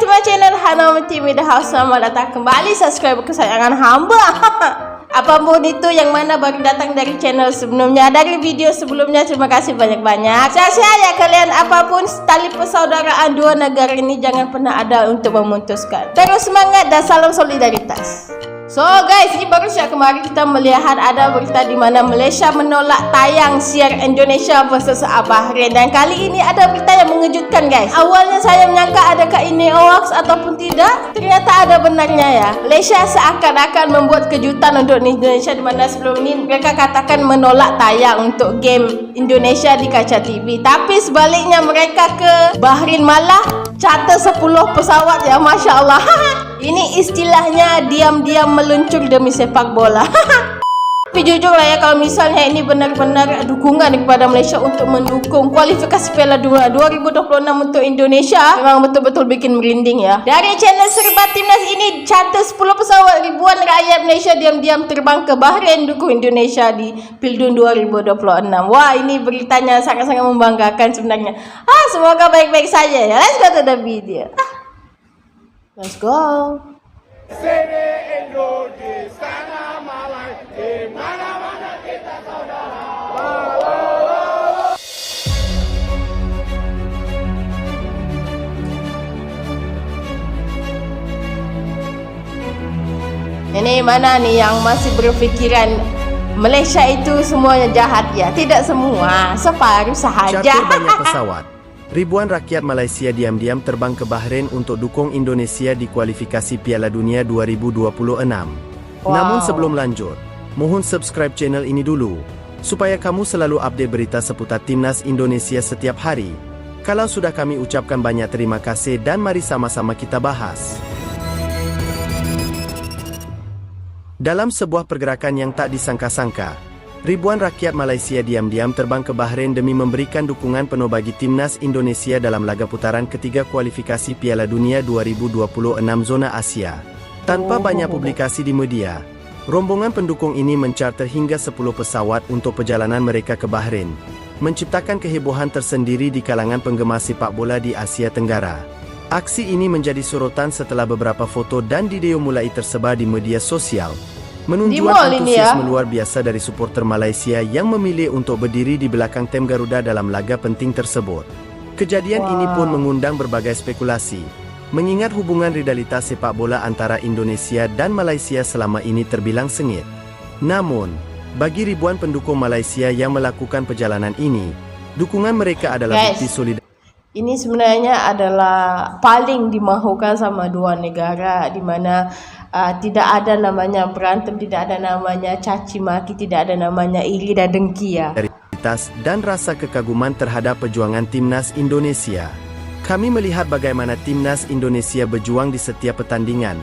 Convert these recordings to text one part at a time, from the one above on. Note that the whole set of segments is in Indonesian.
to my channel Hana Team in the House. Selamat datang kembali subscriber kesayangan hamba. Apapun itu yang mana baru datang dari channel sebelumnya, dari video sebelumnya, terima kasih banyak-banyak. Saya ya kalian, apapun tali persaudaraan dua negara ini jangan pernah ada untuk memutuskan. Terus semangat dan salam solidaritas. So guys, ini baru saja kemarin kita melihat ada berita di mana Malaysia menolak tayang siar Indonesia versus Bahrain, dan kali ini ada berita yang mengejutkan guys. Awalnya saya menyangka adakah ini hoax ataupun tidak, ternyata ada benarnya ya. Malaysia seakan-akan membuat kejutan untuk Indonesia, di mana sebelum ini mereka katakan menolak tayang untuk game Indonesia di kaca TV, tapi sebaliknya mereka ke Bahrain malah charter 10 pesawat ya, Masya Allah. Ini istilahnya diam-diam meluncur demi sepak bola. Tapi jujur lah ya, kalau misalnya ini benar-benar dukungan kepada Malaysia untuk mendukung kualifikasi Piala Dunia 2026 untuk Indonesia, memang betul-betul bikin merinding ya. Dari channel Serba Timnas ini charter 10 pesawat, ribuan rakyat Malaysia diam-diam terbang ke Bahrain dukung Indonesia di Pildun 2026. Wah, ini beritanya sangat-sangat membanggakan sebenarnya. Semoga baik-baik saja ya. Let's go to the video. Let's go. Sini Indo di sana Malai, di mana-mana kita saudara. Ini mana nih yang masih berpikiran Malaysia itu semuanya jahat ya? Tidak semua, separuh sahaja. Charter banyak pesawat. Ribuan rakyat Malaysia diam-diam terbang ke Bahrain untuk dukung Indonesia di kualifikasi Piala Dunia 2026. Namun sebelum lanjut, mohon subscribe channel ini dulu, supaya kamu selalu update berita seputar Timnas Indonesia setiap hari. Kalau sudah, kami ucapkan banyak terima kasih dan mari sama-sama kita bahas. Dalam sebuah pergerakan yang tak disangka-sangka, ribuan rakyat Malaysia diam-diam terbang ke Bahrain demi memberikan dukungan penuh bagi Timnas Indonesia dalam laga putaran ketiga kualifikasi Piala Dunia 2026 zona Asia. Tanpa banyak publikasi di media, rombongan pendukung ini mencarter hingga 10 pesawat untuk perjalanan mereka ke Bahrain, menciptakan kehebohan tersendiri di kalangan penggemar sepak bola di Asia Tenggara. Aksi ini menjadi sorotan setelah beberapa foto dan video mulai tersebar di media sosial, menunjukkan antusiasme luar biasa dari supporter Malaysia yang memilih untuk berdiri di belakang tim Garuda dalam laga penting tersebut. Kejadian ini pun mengundang berbagai spekulasi, mengingat hubungan rivalitas sepak bola antara Indonesia dan Malaysia selama ini terbilang sengit. Namun, bagi ribuan pendukung Malaysia yang melakukan perjalanan ini, dukungan mereka adalah bukti solidaritas. Ini sebenarnya adalah paling dimahukan sama dua negara, di mana tidak ada namanya berantem, tidak ada namanya caci maki, tidak ada namanya iri dan dengki ya. Dan rasa kekaguman terhadap perjuangan Timnas Indonesia. Kami melihat bagaimana Timnas Indonesia berjuang di setiap pertandingan,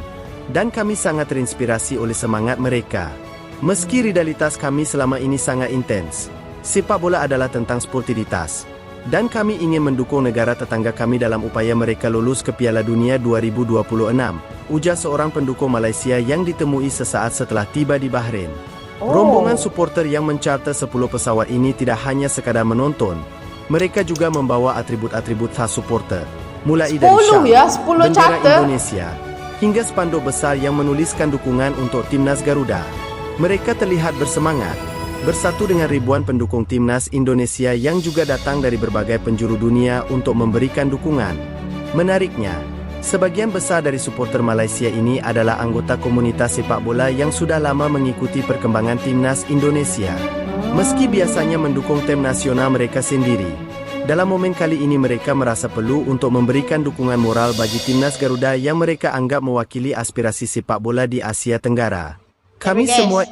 dan kami sangat terinspirasi oleh semangat mereka. Meski rivalitas kami selama ini sangat intens, sepak bola adalah tentang sportivitas, dan kami ingin mendukung negara tetangga kami dalam upaya mereka lulus ke Piala Dunia 2026, ujar seorang pendukung Malaysia yang ditemui sesaat setelah tiba di Bahrain. Rombongan supporter yang mencarter 10 pesawat ini tidak hanya sekadar menonton, mereka juga membawa atribut-atribut khas supporter, mulai dari syal, bendera Indonesia, hingga spanduk besar yang menuliskan dukungan untuk Timnas Garuda. Mereka terlihat bersemangat, bersatu dengan ribuan pendukung Timnas Indonesia yang juga datang dari berbagai penjuru dunia untuk memberikan dukungan. Menariknya, sebagian besar dari supporter Malaysia ini adalah anggota komunitas sepak bola yang sudah lama mengikuti perkembangan Timnas Indonesia. Meski biasanya mendukung tim nasional mereka sendiri, dalam momen kali ini mereka merasa perlu untuk memberikan dukungan moral bagi Timnas Garuda yang mereka anggap mewakili aspirasi sepak bola di Asia Tenggara. Kami semua...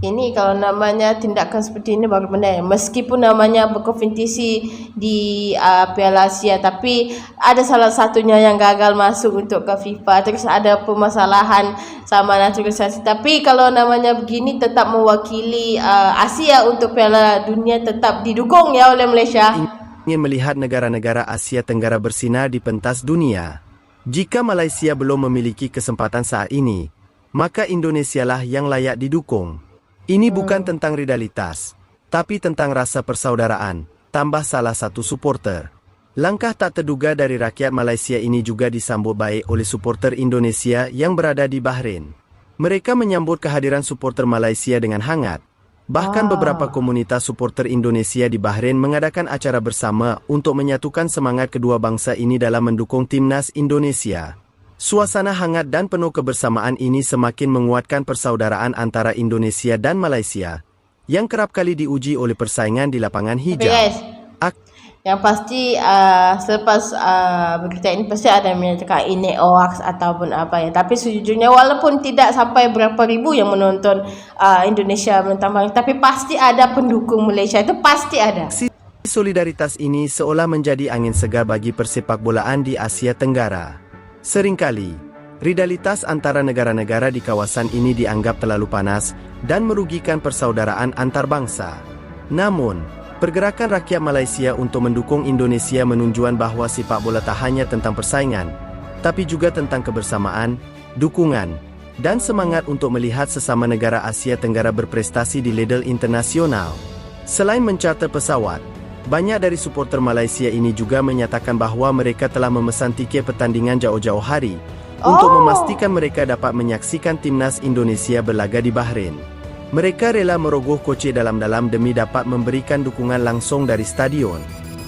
Ini kalau namanya tindakan seperti ini baru benar. Meskipun namanya berkompetisi di Piala Asia, tapi ada salah satunya yang gagal masuk untuk ke FIFA. Terus ada permasalahan sama naturalisasi. Tapi kalau namanya begini tetap mewakili Asia untuk Piala Dunia, tetap didukung ya oleh Malaysia. Ingin melihat negara-negara Asia Tenggara bersinar di pentas dunia. Jika Malaysia belum memiliki kesempatan saat ini, maka Indonesialah yang layak didukung. Ini bukan tentang rivalitas, tapi tentang rasa persaudaraan, tambah salah satu supporter. Langkah tak terduga dari rakyat Malaysia ini juga disambut baik oleh supporter Indonesia yang berada di Bahrain. Mereka menyambut kehadiran supporter Malaysia dengan hangat. Bahkan beberapa komunitas supporter Indonesia di Bahrain mengadakan acara bersama untuk menyatukan semangat kedua bangsa ini dalam mendukung timnas Indonesia. Suasana hangat dan penuh kebersamaan ini semakin menguatkan persaudaraan antara Indonesia dan Malaysia, yang kerap kali diuji oleh persaingan di lapangan hijau. Guys, yang pasti selepas berita ini pasti ada yang menyatakan ini hoax ataupun apa ya. Tapi sejujurnya walaupun tidak sampai berapa ribu yang menonton Indonesia menentang, tapi pasti ada pendukung Malaysia, itu pasti ada. Solidaritas ini seolah menjadi angin segar bagi persepakbolaan di Asia Tenggara. Seringkali, rivalitas antara negara-negara di kawasan ini dianggap terlalu panas dan merugikan persaudaraan antar bangsa. Namun, pergerakan rakyat Malaysia untuk mendukung Indonesia menunjukkan bahwa sepak bola tak hanya tentang persaingan, tapi juga tentang kebersamaan, dukungan, dan semangat untuk melihat sesama negara Asia Tenggara berprestasi di level internasional. Selain mencarter pesawat, banyak dari supporter Malaysia ini juga menyatakan bahwa mereka telah memesan tiket pertandingan jauh-jauh hari untuk memastikan mereka dapat menyaksikan timnas Indonesia berlaga di Bahrain. Mereka rela merogoh kocek dalam-dalam demi dapat memberikan dukungan langsung dari stadion.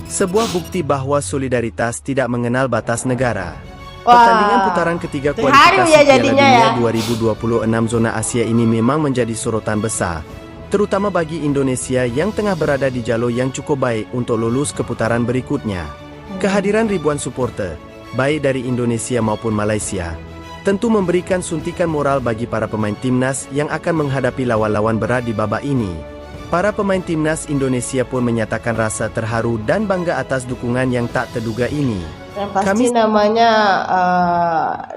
Sebuah bukti bahwa solidaritas tidak mengenal batas negara. Pertandingan putaran ketiga kualifikasi Piala Dunia 2026 zona Asia ini memang menjadi sorotan besar, terutama bagi Indonesia yang tengah berada di jalur yang cukup baik untuk lolos ke putaran berikutnya. Kehadiran ribuan supporter, baik dari Indonesia maupun Malaysia, tentu memberikan suntikan moral bagi para pemain timnas yang akan menghadapi lawan-lawan berat di babak ini. Para pemain timnas Indonesia pun menyatakan rasa terharu dan bangga atas dukungan yang tak terduga ini. Yang pasti namanya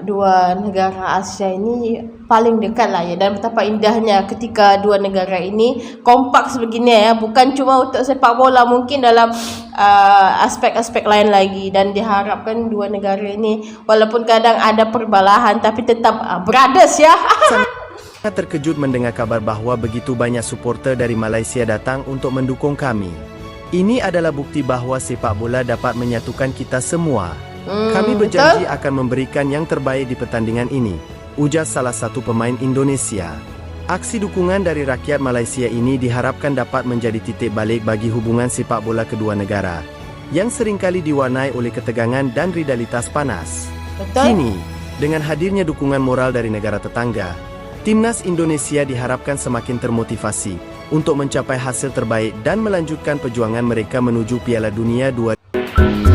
dua negara Asia ini paling dekat lah ya, dan betapa indahnya ketika dua negara ini kompak sebegini ya, bukan cuma untuk sepak bola, mungkin dalam aspek-aspek lain lagi, dan diharapkan dua negara ini walaupun kadang ada perbalahan tapi tetap brothers ya. Sangat terkejut mendengar kabar bahwa begitu banyak supporter dari Malaysia datang untuk mendukung kami. Ini adalah bukti bahwa sepak bola dapat menyatukan kita semua. Kami berjanji akan memberikan yang terbaik di pertandingan ini, ujar salah satu pemain Indonesia. Aksi dukungan dari rakyat Malaysia ini diharapkan dapat menjadi titik balik bagi hubungan sepak bola kedua negara, yang seringkali diwarnai oleh ketegangan dan rivalitas panas. Kini, dengan hadirnya dukungan moral dari negara tetangga, timnas Indonesia diharapkan semakin termotivasi untuk mencapai hasil terbaik dan melanjutkan perjuangan mereka menuju Piala Dunia 2026.